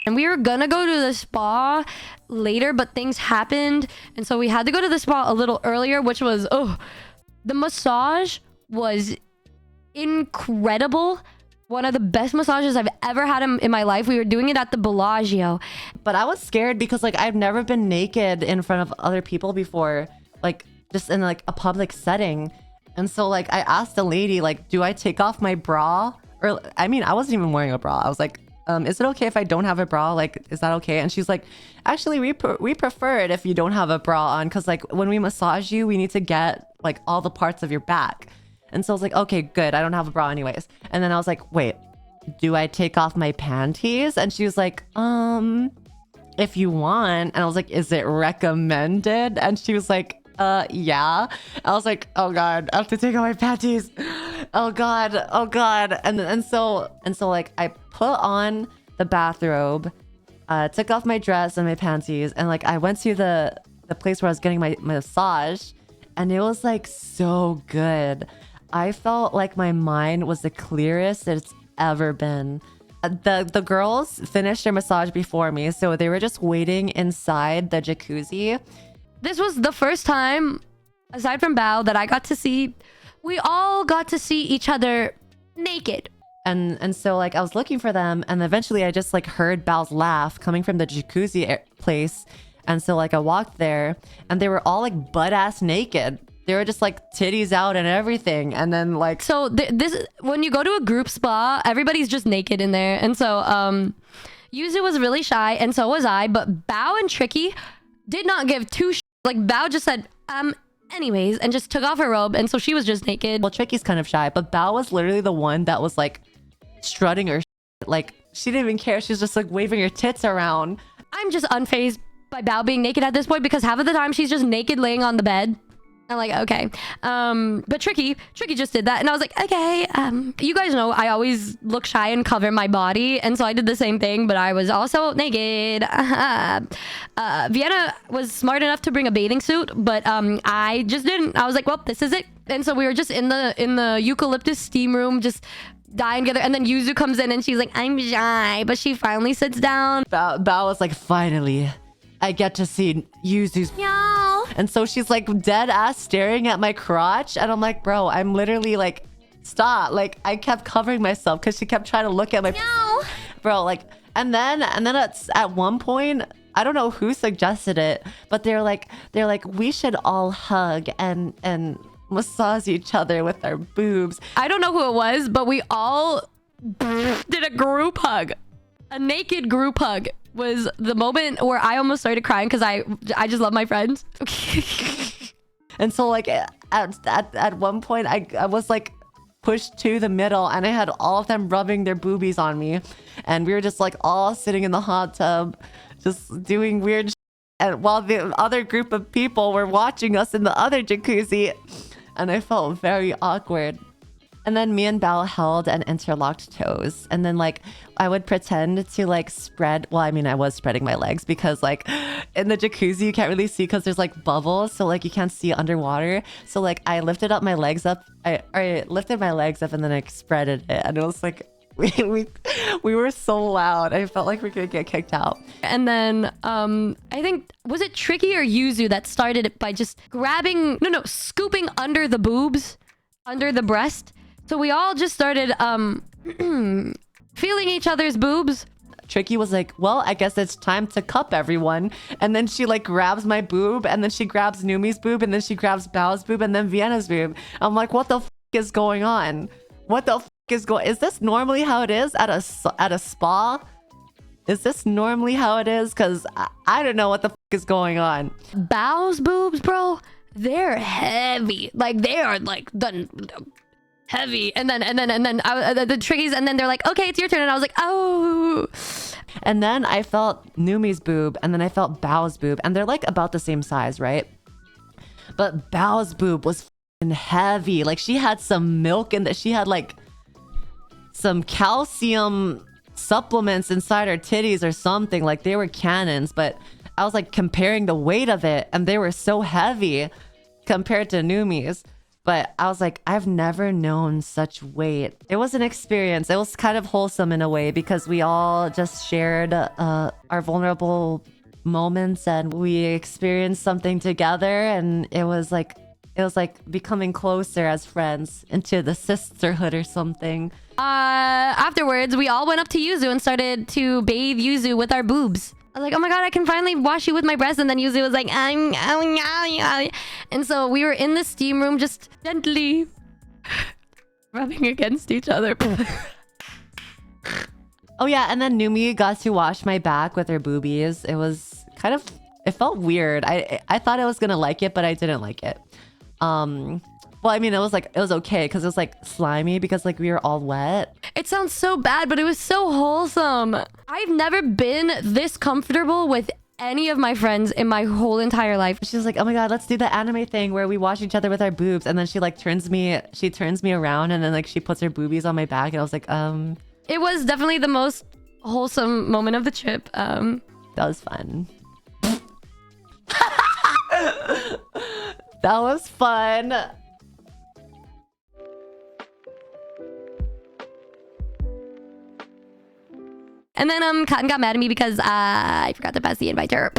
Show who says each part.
Speaker 1: And we were gonna go to the spa later, but things happened. And so we had to go to the spa a little earlier, which was, the massage was incredible. One of the best massages I've ever had in my life. We were doing it at the Bellagio.
Speaker 2: But I was scared because like I've never been naked in front of other people before, like just in like a public setting. And so like I asked the lady, like, do I take off my bra? Or I mean, I wasn't even wearing a bra. I was like, is it okay if I don't have a bra? Like, is that okay? And she's like, actually, we prefer it if you don't have a bra on, because like when we massage you, we need to get like all the parts of your back. And so I was like, okay, good. I don't have a bra anyways. And then I was like, wait, do I take off my panties? And she was like, if you want. And I was like, is it recommended? And she was like, yeah. I was like, oh God, I have to take off my panties. Oh God, oh God. And so like I put on the bathrobe, took off my dress and my panties, and like I went to the place where I was getting my massage, and it was like so good. I felt like my mind was the clearest it's ever been. The girls finished their massage before me, so they were just waiting inside the jacuzzi.
Speaker 1: This was the first time, aside from Bao, that we all got to see each other naked.
Speaker 2: And so like I was looking for them, and eventually I just like heard Bao's laugh coming from the jacuzzi place. And so like I walked there, and they were all like butt ass naked. They were just like titties out and everything. And then like,
Speaker 1: so this, when you go to a group spa, everybody's just naked in there. And so Yuzu was really shy, and so was I, but Bao and Tricky did not give two like Bao just said anyways, and just took off her robe, and so she was just naked.
Speaker 2: Well, Tricky's kind of shy, but Bao was literally the one that was like strutting her like she didn't even care. She's just like waving her tits around.
Speaker 1: I'm just unfazed by Bao being naked at this point, because half of the time she's just naked laying on the bed. I'm like, okay. But Tricky just did that, and I was like, okay. You guys know I always look shy and cover my body, and so I did the same thing, but I was also naked. Vienna was smart enough to bring a bathing suit, but I just didn't. I was like, well, this is it. And so we were just in the eucalyptus steam room, just dying together. And then Yuzu comes in, and she's like, I'm shy, but she finally sits down.
Speaker 2: Bao was like, finally, I get to see Yuzu's.
Speaker 1: Meow.
Speaker 2: And so she's like dead ass staring at my crotch, and I'm like, bro, I'm literally like, stop. Like I kept covering myself because she kept trying to look at my bro. Like, and then at one point, I don't know who suggested it, but they're like, we should all hug and massage each other with our boobs.
Speaker 1: I don't know who it was, but we all did a group hug. A naked group hug was the moment where I almost started crying, because I just love my friends.
Speaker 2: And so like at one point I was like pushed to the middle, and I had all of them rubbing their boobies on me, and we were just like all sitting in the hot tub just doing weird and while the other group of people were watching us in the other jacuzzi, and I felt very awkward. And then me and Bao held and interlocked toes. And then like I would pretend to like spread. Well, I mean, I was spreading my legs because like in the jacuzzi, you can't really see because there's like bubbles. So like you can't see underwater. So like I lifted up my legs up. I lifted my legs up and then I spreaded it. And it was like, we were so loud. I felt like we could get kicked out.
Speaker 1: And then I think, was it Tricky or Yuzu that started it by just scooping under the boobs, under the breast. So we all just started feeling each other's boobs.
Speaker 2: Tricky was like, well, I guess it's time to cup everyone. And then she like grabs my boob, and then she grabs Numi's boob, and then she grabs Bao's boob, and then Vienna's boob. I'm like, what the is going on? What the is this normally how it is at a spa? Is this normally how it is? Because I don't know what the is going on.
Speaker 1: Bao's boobs, bro, they're heavy. Like they are like the heavy. And then the Trickies, and then they're like, okay, it's your turn. And I was like, oh.
Speaker 2: And then I felt Numi's boob, and then I felt Bao's boob, and they're like about the same size, right? But Bao's boob was heavy. Like she had some milk in that. She had like some calcium supplements inside her titties or something. Like they were cannons. But I was like comparing the weight of it, and they were so heavy compared to Numi's. But I was like, I've never known such weight. It was an experience. It was kind of wholesome in a way because we all just shared our vulnerable moments and we experienced something together, and it was like becoming closer as friends into the sisterhood or something.
Speaker 1: Afterwards, we all went up to Yuzu and started to bathe Yuzu with our boobs. I was like, oh my god, I can finally wash you with my breasts. And then Yuzu was like, and so we were in the steam room just gently rubbing against each other.
Speaker 2: Oh yeah, and then Numi got to wash my back with her boobies. It was kind of, it felt weird. I thought I was gonna like it, but I didn't like it. Well, I mean, it was okay because it was like slimy because like we were all wet.
Speaker 1: It sounds so bad, but it was so wholesome. I've never been this comfortable with any of my friends in my whole entire life.
Speaker 2: She was like, oh my god, let's do the anime thing where we wash each other with our boobs. And then she like turns me around and then like she puts her boobies on my back. And I was like,
Speaker 1: It was definitely the most wholesome moment of the trip.
Speaker 2: That was fun. That was fun.
Speaker 1: And then Cotton got mad at me because I forgot to pass the invite to her.